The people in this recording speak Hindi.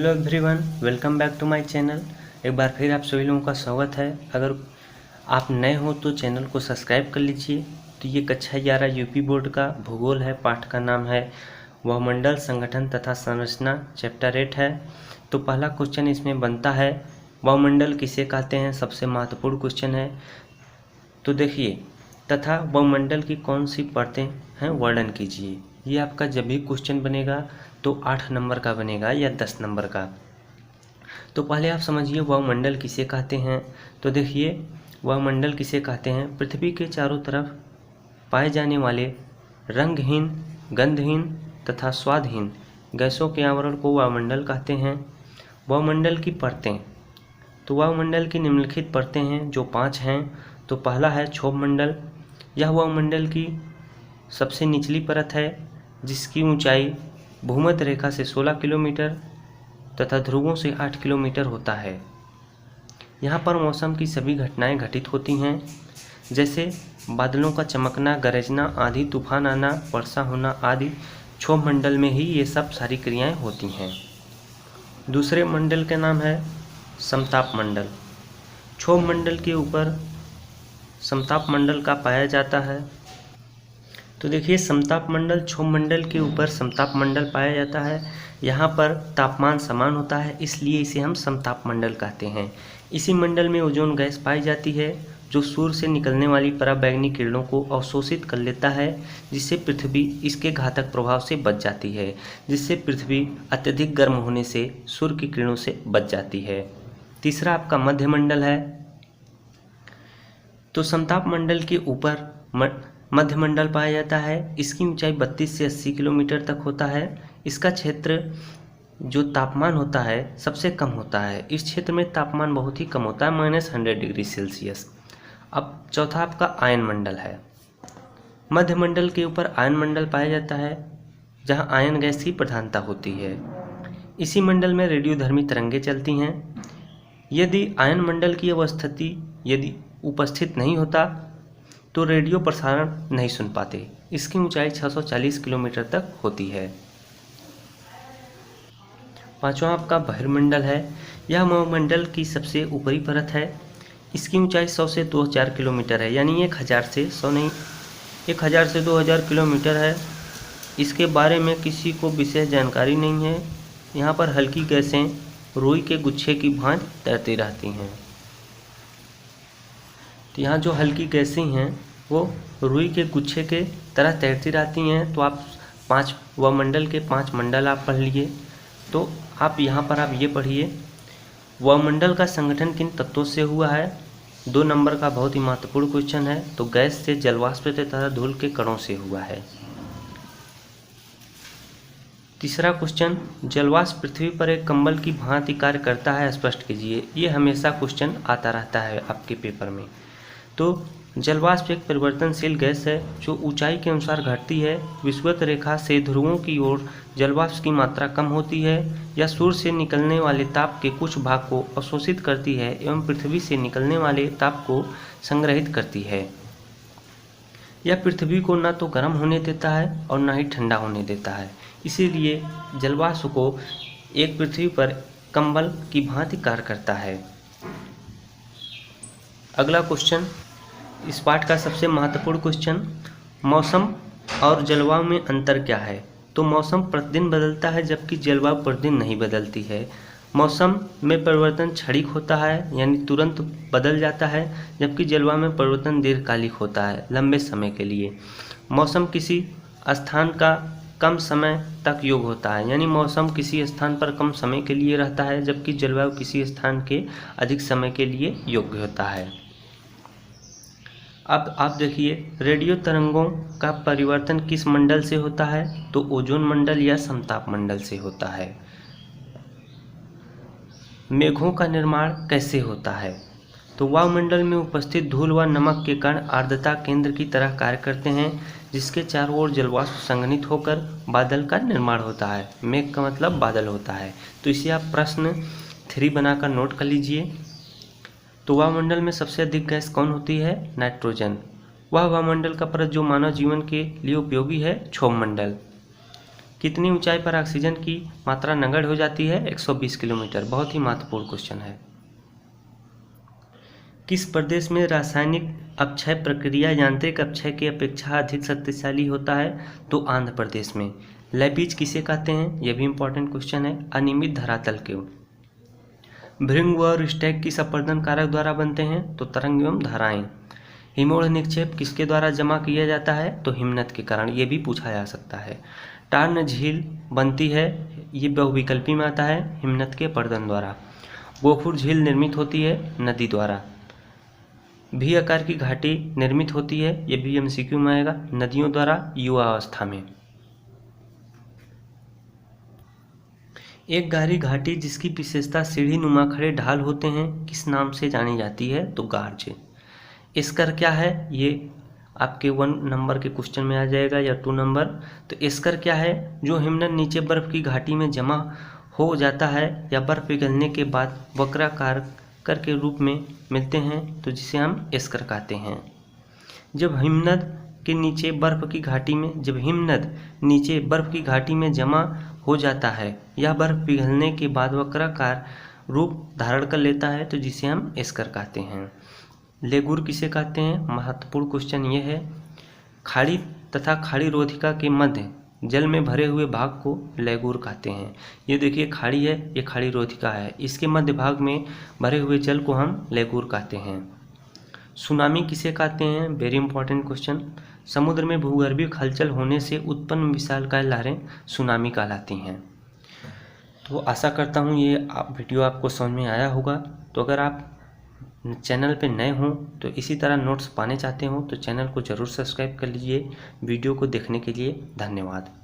Hello everyone, welcome back to my channel. एक बार फिर आप सभी लोगों का स्वागत है। अगर आप नए हो तो चैनल को सब्सक्राइब कर लीजिए। तो ये कक्षा 11 यूपी बोर्ड का भूगोल है। पाठ का नाम है वायुमंडल, संगठन तथा संरचना, चैप्टर 8 है। तो पहला क्वेश्चन इसमें बनता है, वायुमंडल किसे कहते हैं। सबसे महत्वपूर्ण क्वेश्चन है। तो देखिए, तथा वायुमंडल की कौन सी परतें हैं वर्णन कीजिए। ये आपका जब भी क्वेश्चन बनेगा तो 8 नंबर का बनेगा या 10 नंबर का। तो पहले आप समझिए वायुमंडल किसे कहते हैं। तो देखिए, वायुमंडल किसे कहते हैं, पृथ्वी के चारों तरफ पाए जाने वाले रंगहीन, गंधहीन तथा स्वादहीन गैसों के आवरण को वायुमंडल कहते हैं। वायुमंडल की परतें, तो वायुमंडल की निम्नलिखित परतें हैं जो 5 हैं। तो पहला है क्षोभमंडल। यह वायुमंडल की सबसे निचली परत है जिसकी ऊंचाई भूमध्य रेखा से 16 किलोमीटर तथा ध्रुवों से 8 किलोमीटर होता है। यहाँ पर मौसम की सभी घटनाएं घटित होती हैं, जैसे बादलों का चमकना, गरजना, आंधी तूफान आना, वर्षा होना आदि। क्षोभमंडल में ही ये सब सारी क्रियाएं होती हैं। दूसरे मंडल का नाम है समताप मंडल। क्षोभमंडल के ऊपर समताप मंडल का पाया जाता है। तो देखिए, समताप मंडल, क्षोभमंडल के ऊपर समताप मंडल पाया जाता है। यहाँ पर तापमान समान होता है, इसलिए इसे हम समताप मंडल कहते हैं। इसी मंडल में ओजोन गैस पाई जाती है जो सूर्य से निकलने वाली पराबैंगनी किरणों को अवशोषित कर लेता है, जिससे पृथ्वी इसके घातक प्रभाव से बच जाती है, जिससे पृथ्वी अत्यधिक गर्म होने से सूर्य की किरणों से बच जाती है। तीसरा आपका मध्यमंडल है। तो समताप मंडल के ऊपर मध्यमंडल पाया जाता है। इसकी ऊंचाई 32 से 80 किलोमीटर तक होता है। इसका क्षेत्र जो तापमान होता है सबसे कम होता है। इस क्षेत्र में तापमान बहुत ही कम होता है, -100 डिग्री सेल्सियस। अब चौथा आपका आयन मंडल है। मध्यमंडल के ऊपर आयन मंडल पाया जाता है जहां आयन गैस की प्रधानता होती है। इसी मंडल में रेडियोधर्मी तरंगें चलती हैं। यदि आयन मंडल की अवस्थिति यदि उपस्थित नहीं होता तो रेडियो प्रसारण नहीं सुन पाते। इसकी ऊंचाई 640 किलोमीटर तक होती है। पांचवा आपका बहिर्मंडल है। यह वायुमंडल की सबसे ऊपरी परत है। इसकी ऊंचाई 100 से 2000 किलोमीटर है, यानी 1000 से 100 नहीं, 1000 से 2000 किलोमीटर है। इसके बारे में किसी को विशेष जानकारी नहीं है। यहाँ पर हल्की गैसें रुई के गुच्छे की भांति तैरती रहती हैं। तो यहाँ जो हल्की गैसें हैं वो रुई के गुच्छे के तरह तैरती रहती हैं। तो आप 5 वायुमंडल के 5 मंडल आप पढ़ लिए। तो आप यहाँ पर आप ये पढ़िए, वायुमंडल का संगठन किन तत्वों से हुआ है। 2 नंबर का बहुत ही महत्वपूर्ण क्वेश्चन है। तो गैस से, जलवाष्प तथा धूल के कणों से हुआ है। तीसरा क्वेश्चन, जलवाष्प पृथ्वी पर एक कंबल की भांति कार्य करता है, स्पष्ट कीजिए। ये हमेशा क्वेश्चन आता रहता है आपके पेपर में। तो जलवाष्प एक परिवर्तनशील गैस है जो ऊंचाई के अनुसार घटती है। विषुवत रेखा से ध्रुवों की ओर जलवाष्प की मात्रा कम होती है। यह सूर्य से निकलने वाले ताप के कुछ भाग को अवशोषित करती है एवं पृथ्वी से निकलने वाले ताप को संग्रहित करती है। यह पृथ्वी को न तो गर्म होने देता है और न ही ठंडा होने देता है। इसीलिए जलवाष्प को एक पृथ्वी पर कंबल की भांति कार्य करता है। अगला क्वेश्चन, इस पाठ का सबसे महत्वपूर्ण क्वेश्चन, मौसम और जलवायु में अंतर क्या है। तो मौसम प्रतिदिन बदलता है जबकि जलवायु प्रतिदिन नहीं बदलती है। मौसम में परिवर्तन क्षणिक होता है, यानी तुरंत बदल जाता है, जबकि जलवायु में परिवर्तन दीर्घकालिक होता है, लंबे समय के लिए। मौसम किसी स्थान का कम समय तक योग होता है, यानी मौसम किसी स्थान पर कम समय के लिए रहता है, जबकि जलवायु किसी स्थान के अधिक समय के लिए योग्य होता है। अब आप देखिए, रेडियो तरंगों का परिवर्तन किस मंडल से होता है। तो ओजोन मंडल या समताप मंडल से होता है। मेघों का निर्माण कैसे होता है। तो वायुमंडल में उपस्थित धूल व नमक के कण आर्द्रता केंद्र की तरह कार्य करते हैं, जिसके चारों ओर जलवाष्प संघनित होकर बादल का निर्माण होता है। मेघ का मतलब बादल होता है। तो इसे आप प्रश्न 3 बनाकर नोट कर लीजिए। तो वायुमंडल में सबसे अधिक गैस कौन होती है, नाइट्रोजन। वह वायुमंडल का परत जो मानव जीवन के लिए उपयोगी है, क्षोभमंडल। कितनी ऊंचाई पर ऑक्सीजन की मात्रा नगण्य हो जाती है? 120 किलोमीटर। बहुत ही महत्वपूर्ण क्वेश्चन है। किस प्रदेश में रासायनिक अपक्षय प्रक्रिया यांत्रिक अपक्षय की अपेक्षा अधिक शक्तिशाली होता है? तो आंध्र प्रदेश में। लैपिज किसे कहते हैं? यह भी इंपॉर्टेंट क्वेश्चन है। अनियमित धरातल के। भृंग और स्टैग किस अपरदन कारक द्वारा बनते हैं? तो तरंग एवं धाराएं। हिमोड़ निक्षेप किसके द्वारा जमा किया जाता है? तो हिमनद के कारण। ये भी पूछा जा सकता है। टार्न झील बनती है, ये बहुविकल्पी में आता है, हिमनद के अपरदन द्वारा। गोफुर झील निर्मित होती है नदी द्वारा। भी आकार की घाटी निर्मित होती है, ये भी एमसीक्यू में आएगा, नदियों द्वारा युवा अवस्था में। एक गहरी घाटी जिसकी विशेषता सीढ़ी नुमा खड़े ढाल होते हैं किस नाम से जानी जाती है? तो गार्ज। एस्कर क्या है? ये आपके 1 नंबर के क्वेश्चन में आ जाएगा या 2 नंबर। तो एस्कर क्या है? जो हिमनद नीचे बर्फ की घाटी में जमा हो जाता है या बर्फ पिघलने के बाद वक्राकार के रूप में मिलते हैं, तो जिसे हम एस्कर कहते हैं। जब हिमनद नीचे बर्फ की घाटी में जमा हो जाता है या बर्फ पिघलने के बाद वक्राकार रूप धारण कर लेता है, तो जिसे हम एस्कर कहते हैं। लेगुर किसे कहते हैं? महत्वपूर्ण क्वेश्चन ये है। खाड़ी तथा खाड़ी रोधिका के मध्य जल में भरे हुए भाग को लेगुर कहते हैं। ये देखिए खाड़ी है, ये खाड़ी रोधिका है, इसके मध्य भाग में भरे हुए जल को हम लेगुर कहते हैं। सुनामी किसे कहते हैं? Very important question. समुद्र में भूगर्भीय हलचल होने से उत्पन्न विशालकाय लहरें सुनामी कहलाती हैं। तो आशा करता हूँ ये वीडियो आपको समझ में आया होगा। तो अगर आप चैनल पे नए हों तो इसी तरह नोट्स पाने चाहते हो तो चैनल को ज़रूर सब्सक्राइब कर लीजिए। वीडियो को देखने के लिए धन्यवाद।